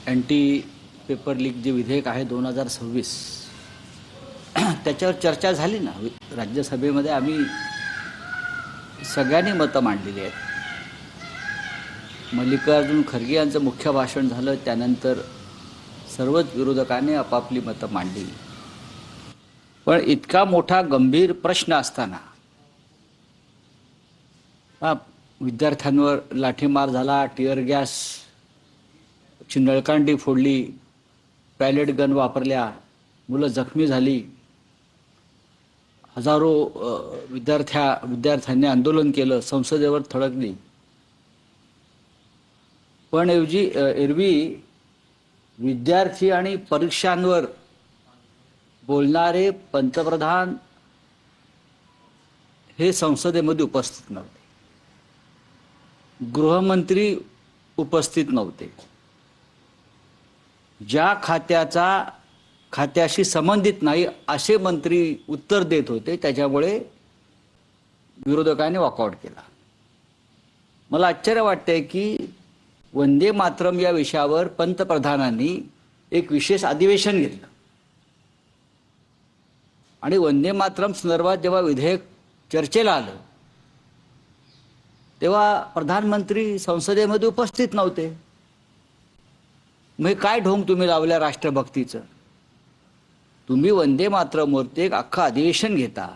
Anti paper leak जे विधेयक आहे 2026 त्याच्यावर चर्चा झाली ना राज्यसभेमध्ये. आम्ही सगळ्यांनी मतं मांडलेली आहेत. मल्लिकार्जुन खरगे यांचं मुख्य भाषण झालं, त्यानंतर सर्वच विरोधकांनी आपापली मतं मांडली. पण इतका मोठा गंभीर प्रश्न असताना विद्यार्थ्यांवर लाठीमार झाला, टिअर गॅस ची नळकांडी फोडली, पॅलेट गन वापरल्या, मुलं जखमी झाली, हजारो विद्यार्थ्यांनी आंदोलन केलं, संसदेवर थडकली. पण एरवी विद्यार्थी आणि परीक्षांवर बोलणारे पंतप्रधान हे संसदेमध्ये उपस्थित नव्हते, गृहमंत्री उपस्थित नव्हते. ज्या खात्याशी संबंधित नाही असे मंत्री उत्तर देत होते, त्याच्यामुळे विरोधकांनी वॉकआउट केला. मला आश्चर्य वाटते की वंदे मातरम या विषयावर पंतप्रधानांनी एक विशेष अधिवेशन घेतलं आणि वंदे मातरम संदर्भात जेव्हा विधेयक चर्चेला आलं तेव्हा प्रधानमंत्री संसदेमध्ये उपस्थित नव्हते. मग काय ढोंग तुम्ही लावल्या राष्ट्रभक्तीचं? तुम्ही वंदे मातरमवरती एक अख्खं अधिवेशन घेता,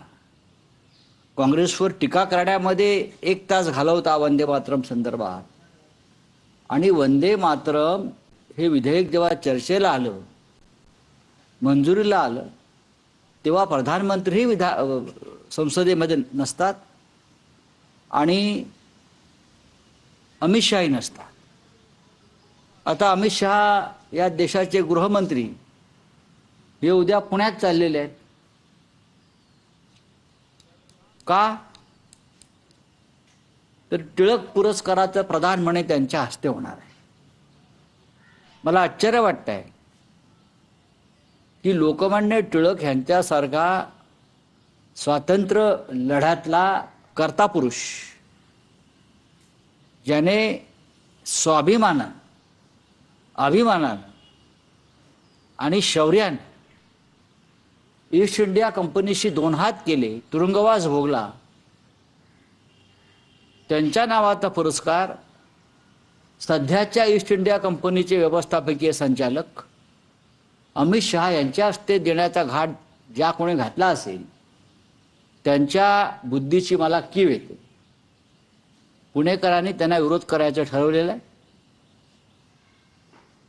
काँग्रेसवर टीका करण्यामध्ये 1 तास घालवता वंदे मातरम संदर्भात, आणि वंदे मातरम हे विधेयक जेव्हा चर्चेला आलं, मंजुरीला आलं, तेव्हा प्रधानमंत्रीही संसदेमध्ये नसतात आणि अमित शहाही नसतात. आता अमित शहा या देशाचे गृहमंत्री हे उद्या पुण्यात चाललेले आहेत. का? तर टिळक पुरस्काराचं प्रदान म्हणे त्यांच्या हस्ते होणार आहे. मला आश्चर्य वाटतंय की लोकमान्य टिळक यांच्यासारखा स्वातंत्र्य लढ्यातला कर्ता पुरुष, ज्याने स्वाभिमानानं, अभिमानानं आणि शौर्याने ईस्ट इंडिया कंपनीशी 2 हात केले, तुरुंगवास भोगला, त्यांच्या नावाचा पुरस्कार सध्याच्या ईस्ट इंडिया कंपनीचे व्यवस्थापकीय संचालक अमित शहा यांच्या हस्ते देण्याचा घाट ज्या कोणी घातला असेल त्यांच्या बुद्धीची मला कीव येते. पुणेकरांनी त्यांना विरोध करायचं ठरवलेलं आहे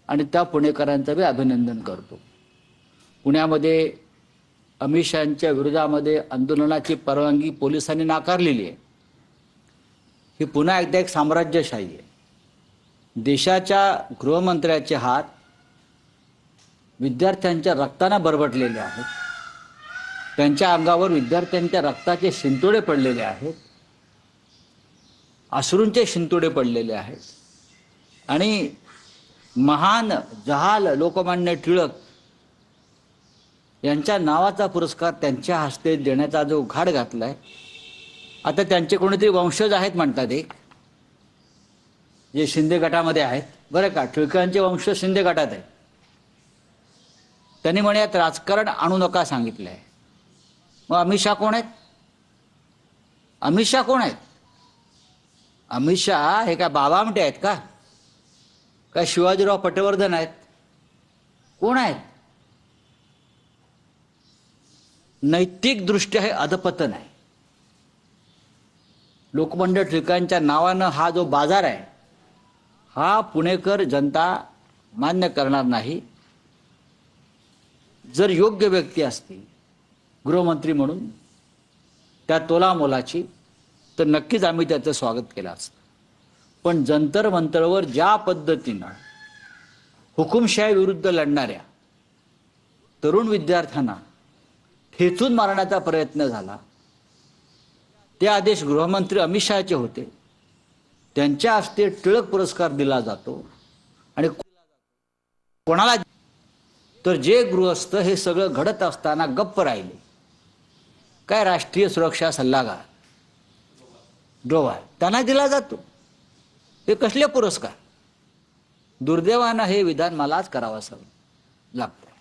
आणि त्या पुणेकरांचं मी अभिनंदन करतो. पुण्यामध्ये अमित शहांच्या विरोधामध्ये आंदोलनाची परवानगी पोलिसांनी नाकारलेली आहे. ही पुन्हा एकदा एक साम्राज्यशाही आहे. देशाच्या गृहमंत्र्याचे हात विद्यार्थ्यांच्या रक्ताने बरबटलेले आहेत, त्यांच्या अंगावर विद्यार्थ्यांच्या रक्ताचे शिंतोडे पडलेले आहेत, अश्रूंचे शिंतोडे पडलेले आहेत, आणि महान जहाल लोकमान्य टिळक यांच्या नावाचा पुरस्कार त्यांच्या हस्ते देण्याचा जो घाट घातलाय. आता त्यांचे कोणीतरी वंशज आहेत म्हणतात, एक जे शिंदे गटामध्ये आहेत, बरं का, टिळकांचे वंश शिंदे गटात आहेत. त्यांनी म्हणे यात राजकारण आणू नका सांगितलंय. मग अमित शहा कोण आहेत? अमित शहा कोण आहेत? अमित शहा हे काय बाबा आमटे आहेत का? काय शिवाजीराव पटवर्धन आहेत? कोण आहेत? नैतिकदृष्ट्या हे अधपतन आहे. लोकमान्य टिळकांच्या नावानं हा जो बाजार आहे हा पुणेकर जनता मान्य करणार नाही. जर योग्य व्यक्ती असती गृहमंत्री म्हणून त्या तोलामोलाची, तर नक्कीच आम्ही त्याचं स्वागत केलं असतं. पण जंतर मंतरवर ज्या पद्धतीनं हुकुमशाही विरुद्ध लढणाऱ्या तरुण विद्यार्थ्यांना ठेचून मारण्याचा प्रयत्न झाला, ते आदेश गृहमंत्री अमित शहाचे होते. त्यांच्या हस्ते टिळक पुरस्कार दिला जातो आणि कोणाला? तर जे गृहस्थ हे सगळं घडत असताना गप्प राहिले. काय राष्ट्रीय सुरक्षा सल्लागार डोवाल त्यांना दिला जातो. हे कसले पुरस्कार? दुर्दैवानं हे विधान मलाच करावंसं लागतं.